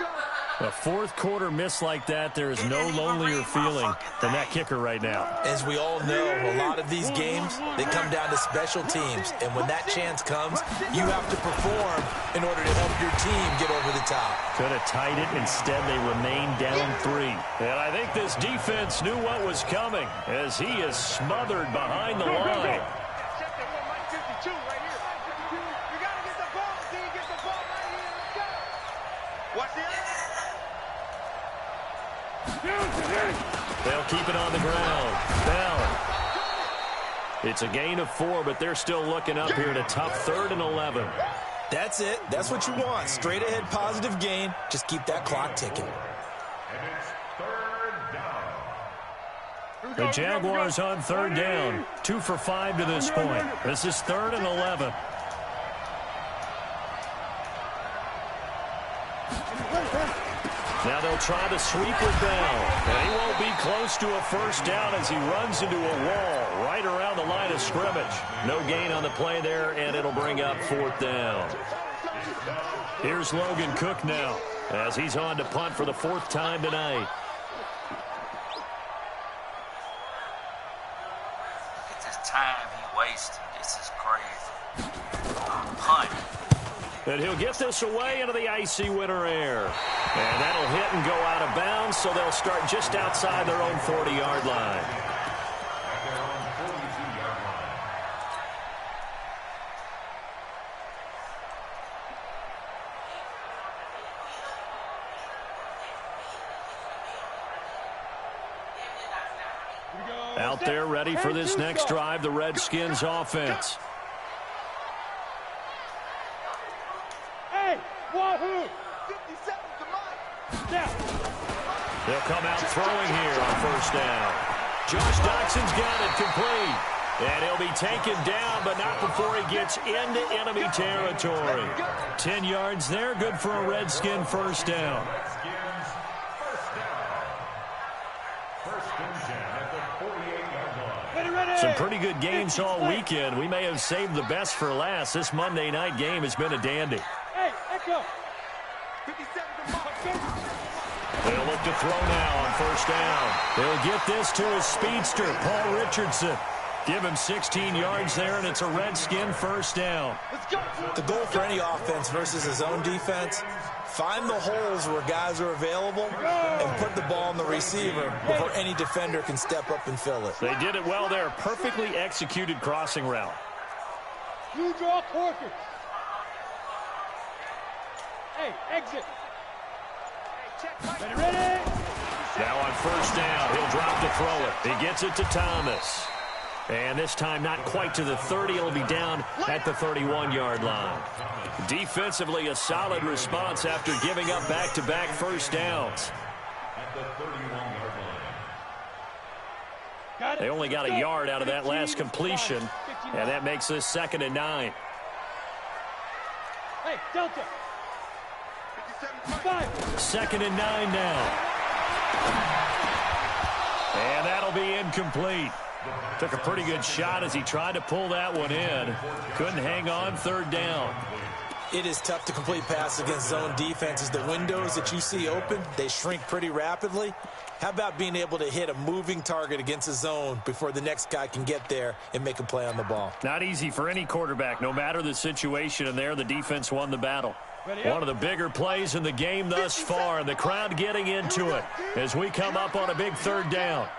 A 4th quarter miss like that, there is no lonelier feeling than that kicker right now. As we all know, a lot of these games, they come down to special teams. And when that chance comes, you have to perform in order to help your team get over the top. Could have tied it. Instead, they remain down 3. And I think this defense knew what was coming as he is smothered behind the line. They'll keep it on the ground. Bell. It's a gain of 4, but they're still looking up here at a tough 3rd and 11. That's it. That's what you want. Straight ahead positive gain. Just keep that clock ticking. And it's 3rd down. The Jaguars on 3rd down. 2 for 5 to this point. This is 3rd and 11. Now they'll try to sweep with Bell. And he won't be close to a 1st down as he runs into a wall right around the line of scrimmage. No gain on the play there, and it'll bring up 4th down. Here's Logan Cook now as he's on to punt for the 4th time tonight. Look at this time he wasted. This is crazy. Punt. And he'll get this away into the icy winter air. And that'll hit and go out of bounds, so they'll start just outside their own 40-yard line. Out there ready for this next drive, the Redskins offense. They'll come out throwing here on 1st down. Josh Doxson's got it complete. And he'll be taken down, but not before he gets into enemy territory. 10 yards there, good for a Redskin 1st down. Some pretty good games all weekend. We may have saved the best for last. This Monday night game has been a dandy. They'll look to throw now on 1st down. They'll get this to his speedster, Paul Richardson. Give him 16 yards there, and it's a Redskin 1st down. The goal for any offense versus his own defense, find the holes where guys are available and put the ball on the receiver before any defender can step up and fill it. They did it well there. Perfectly executed crossing route. You draw quarters. Hey, exit. Ready? Now on first down, he'll drop to throw it. He gets it to Thomas. And this time not quite to the 30. It'll be down at the 31-yard line. Defensively, a solid response after giving up back-to-back first downs. At the 31-yard line. They only got a yard out of that last completion, and that makes this 2nd and 9. Hey, Delta. 5. 2nd and 9 now. And that'll be incomplete. Took a pretty good shot as he tried to pull that one in. Couldn't hang on 3rd down. It is tough to complete passes against zone defenses. The windows that you see open, they shrink pretty rapidly. How about being able to hit a moving target against a zone before the next guy can get there and make a play on the ball? Not easy for any quarterback, no matter the situation, and there the defense won the battle. One of the bigger plays in the game thus far, and the crowd getting into it as we come up on a big 3rd down.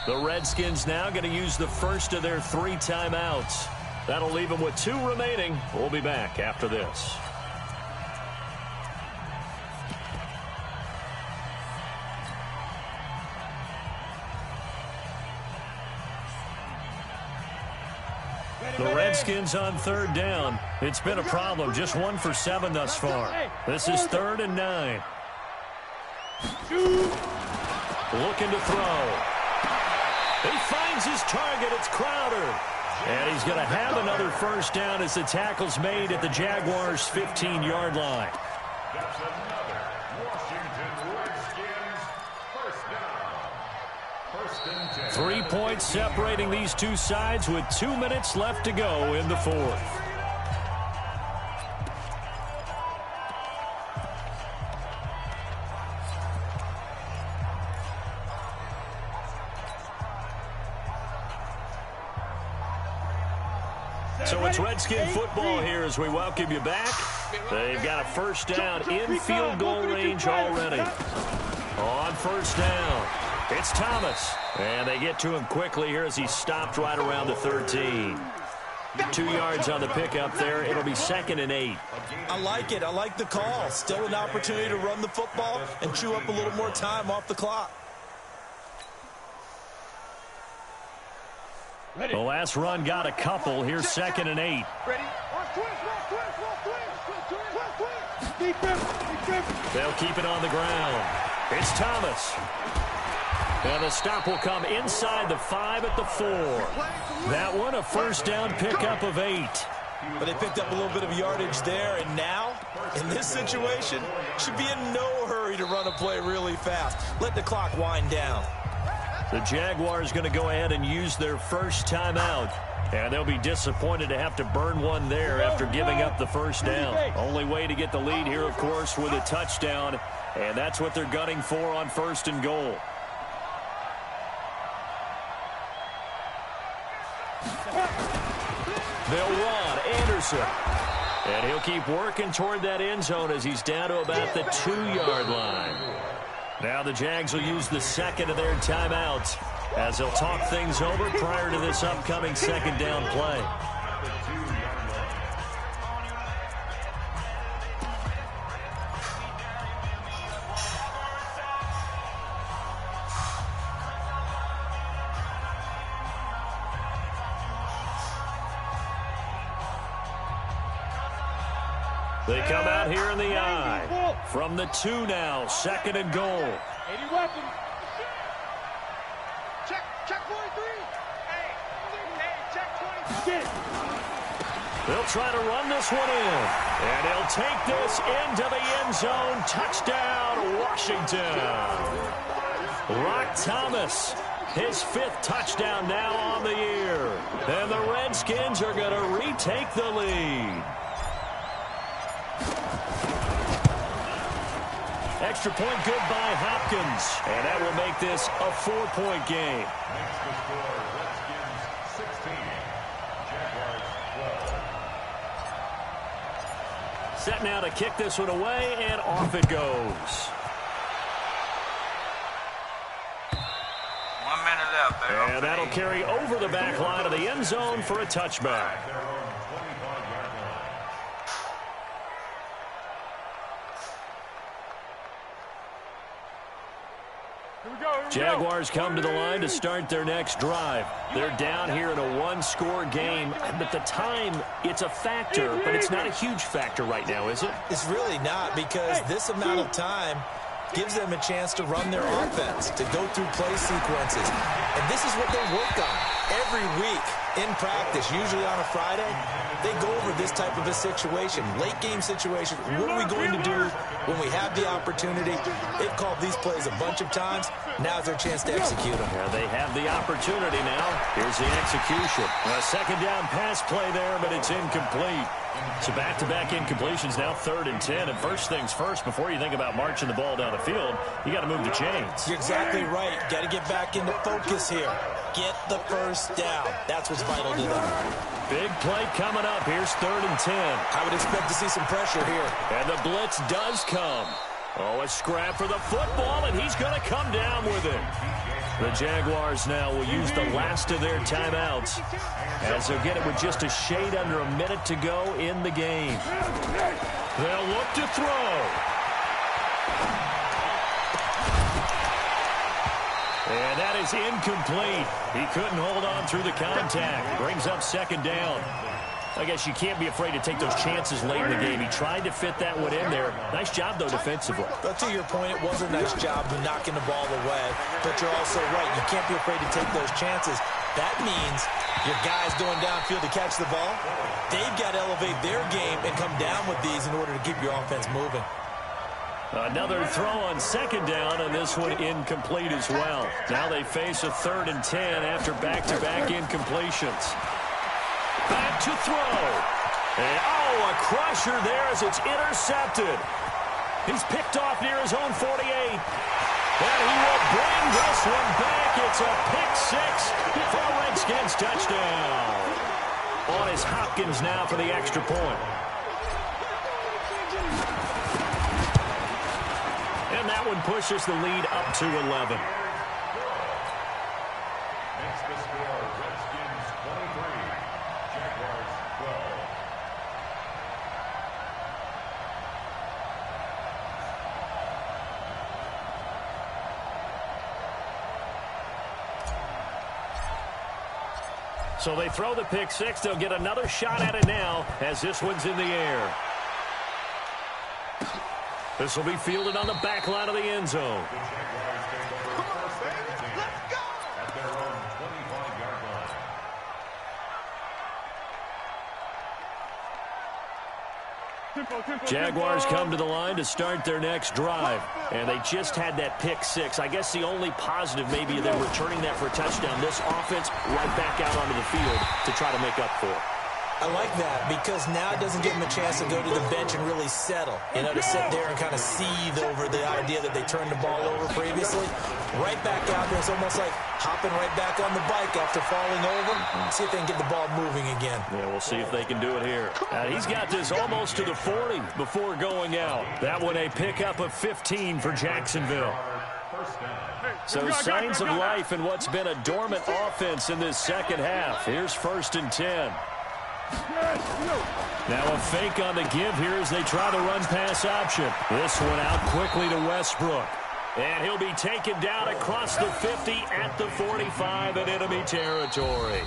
The Redskins now going to use the first of their 3 timeouts. That'll leave them with 2 remaining. We'll be back after this. The Redskins on 3rd down. It's been a problem. Just 1 for 7 thus far. This is 3rd and 9. Looking to throw. He finds his target. It's Crowder. And he's going to have another first down as the tackle's made at the Jaguars' 15-yard line. That's another Washington Redskins first down. 1st and 10. 3 points separating these two sides with 2 minutes left to go in the 4th. So it's Redskin football here as we welcome you back. They've got a first down in field goal range already. On first down, it's Thomas. And they get to him quickly here as he stopped right around the 13. 2 yards on the pickup there. It'll be 2nd and 8. I like it. I like the call. Still an opportunity to run the football and chew up a little more time off the clock. The last run got a couple. Here's 2nd and 8. They'll keep it on the ground. It's Thomas. And the stop will come inside the 5 at the 4. That one a first down pickup of 8. But they picked up a little bit of yardage there, and now, in this situation, should be in no hurry to run a play really fast. Let the clock wind down. The Jaguars going to go ahead and use their first timeout. And they'll be disappointed to have to burn one there after giving up the first down. Only way to get the lead here, of course, with a touchdown. And that's what they're gunning for on 1st and goal. They'll run Anderson. And he'll keep working toward that end zone as he's down to about the 2-yard line. Now the Jags will use the 2nd of their timeouts as they'll talk things over prior to this upcoming 2nd down play. They come out here in the I. From the 2 now, 2nd and goal. 80 weapons. Check 43. Hey, check 20. They'll try to run this one in. And he'll take this into the end zone. Touchdown, Washington. Rock Thomas, his 5th touchdown now on the year. And the Redskins are going to retake the lead. Extra point good by Hopkins. And that will make this a 4-point game. Makes the score Redskins 16, Jaguars 12. Set now to kick this one away, and off it goes. 1 minute left, baby. And that'll carry over the back line of the end zone for a touchback. Jaguars come to the line to start their next drive. They're down here in a one-score game, but the time, it's a factor, but it's not a huge factor right now, is it? It's really not, because this amount of time gives them a chance to run their offense, to go through play sequences. And this is what they work on every week in practice, usually on a Friday. They go over this type of a situation, late game situation. What are we going to do when we have the opportunity? They've called these plays a bunch of times. Now's their chance to execute them. Yeah, they have the opportunity now. Here's the execution. A second down pass play there, but it's incomplete. So back-to-back incompletions, now 3rd and 10. And first things first, before you think about marching the ball down the field, you got to move the chains. You're exactly right. Got to get back into focus here. Get the first down. That's what's vital to them. Big play coming up. Here's 3rd and 10. I would expect to see some pressure here. And the blitz does come. Oh, a scrap for the football, and he's going to come down with it. The Jaguars now will use the last of their timeouts as they'll get it with just a shade under a minute to go in the game. They'll look to throw. And that is incomplete. He couldn't hold on through the contact. Brings up second down. I guess you can't be afraid to take those chances late in the game. He tried to fit that one in there. Nice job, though, defensively. But to your point, it was a nice job of knocking the ball away. But you're also right. You can't be afraid to take those chances. That means your guys going downfield to catch the ball, they've got to elevate their game and come down with these in order to keep your offense moving. Another throw on second down, and this one incomplete as well. Now they face a 3rd and 10 after back-to-back incompletions. Back to throw. And, a crusher there as it's intercepted. He's picked off near his own 48. And he will bring this one back. It's a pick six for a Redskins touchdown. On is Hopkins now for the extra point. And that one pushes the lead up to 11. Makes the score Redskins 23, Jaguars 12. So they throw the pick six. They'll get another shot at it now as this one's in the air. This will be fielded on the back line of the end zone. The Jaguars take over first and 10 at their own 25-yard line. Jaguars come to the line to start their next drive. And they just had that pick six. I guess the only positive maybe of them returning that for a touchdown. This offense right back out onto the field to try to make up for it. I like that because now it doesn't give them a chance to go to the bench and really settle. You know, to sit there and kind of seethe over the idea that they turned the ball over previously. Right back out there. It's almost like hopping right back on the bike after falling over. See if they can get the ball moving again. Yeah, we'll see if they can do it here. He's got this almost to the 40 before going out. That one a pickup of 15 for Jacksonville. So signs of life in what's been a dormant offense in this second half. Here's 1st and 10. Now a fake on the give here as they try the run-pass option. This one out quickly to Westbrook. And he'll be taken down across the 50 at the 45 in enemy territory.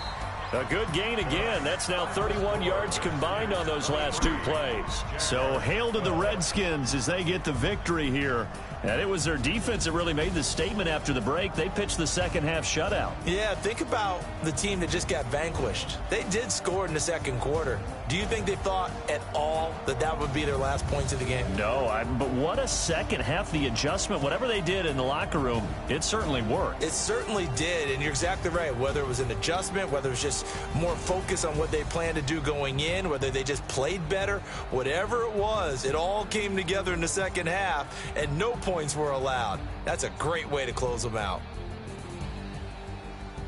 A good gain again. That's now 31 yards combined on those last two plays. So hail to the Redskins as they get the victory here. And it was their defense that really made the statement after the break. They pitched the second half shutout. Yeah, think about the team that just got vanquished. They did score in the second quarter. Do you think they thought at all that that would be their last points of the game? No, but what a second half. The adjustment, whatever they did in the locker room, it certainly worked. It certainly did, and you're exactly right. Whether it was an adjustment, whether it was just more focus on what they planned to do going in, whether they just played better, whatever it was, it all came together in the second half, and no points were allowed. That's a great way to close them out.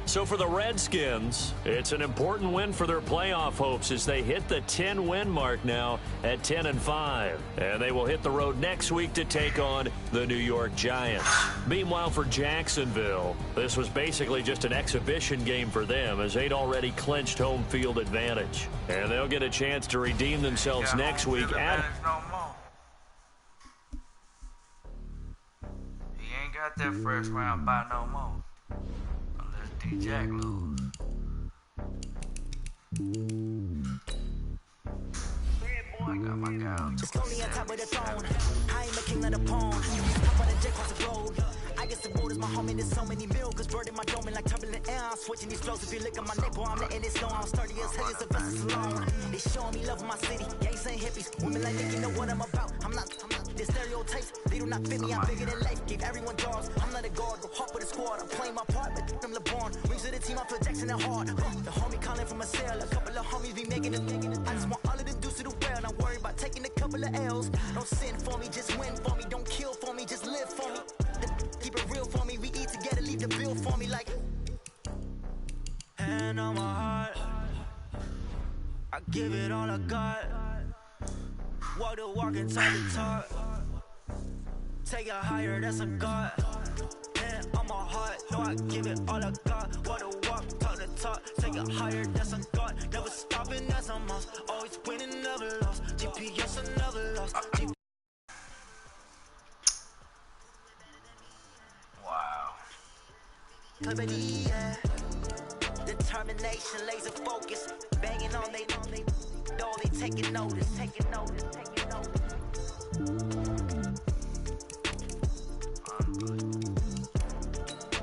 So for the Redskins, it's an important win for their playoff hopes as they hit the 10-win mark now at 10-5. And they will hit the road next week to take on the New York Giants. Meanwhile, for Jacksonville, this was basically just an exhibition game for them as they'd already clinched home field advantage. And they'll get a chance to redeem themselves next week at... He ain't got that first round bye no more. D-Jack lose. Just slowly on top of the throne. I am a king of the pawn. Hop on the jet across the road. I guess the world is my home and there's so many mil. Cause bird in my dome and like turbulent air. I'm switching these flows. If you look at my neck, boy, I'm letting it snow. I'm sturdy as hell as a vessel alone. They showing me love in my city. Gangs and hippies. Women like me, you know what I'm about. I'm not the stereotypes. They do not fit me. I'm bigger than life. Give everyone jobs. I'm not a guard. Go hop with a squad. I'm playing my part. But them LeBron. Rings to the team. I feel Jackson and hard. The homie calling from a cell. A couple of homies be making it. I just want all of them dudes to do well. Not worry about taking a couple of L's. Don't sin for me. Just win for me. Don't kill for me. Just live for me. Keep it real for me. We eat together. Leave the bill for me like. Hand on my heart. I give it all I got. Walk the walk and talk the talk. Take it higher, that's a God. Hand on my heart, no, I give it all I got. Walk the walk, talk the talk. Take it higher, that's a God. Never stopping, that's a must. Always winning, never lost. GPS, I never lost. Wow. Yeah. Determination, laser focus. Banging on they door, they taking notice.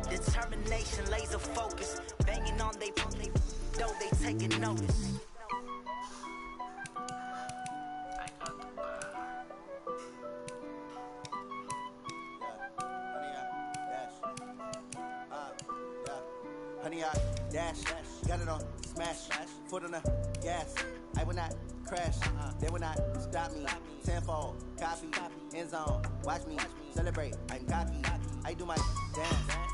Determination, laser focus. Banging on they door, they taking notice. Honey, I dash, got it on smash, foot on the gas. I will not crash, they will not stop me. Tenfold, copy, end zone, watch me celebrate. I'm cocky, I do my dance.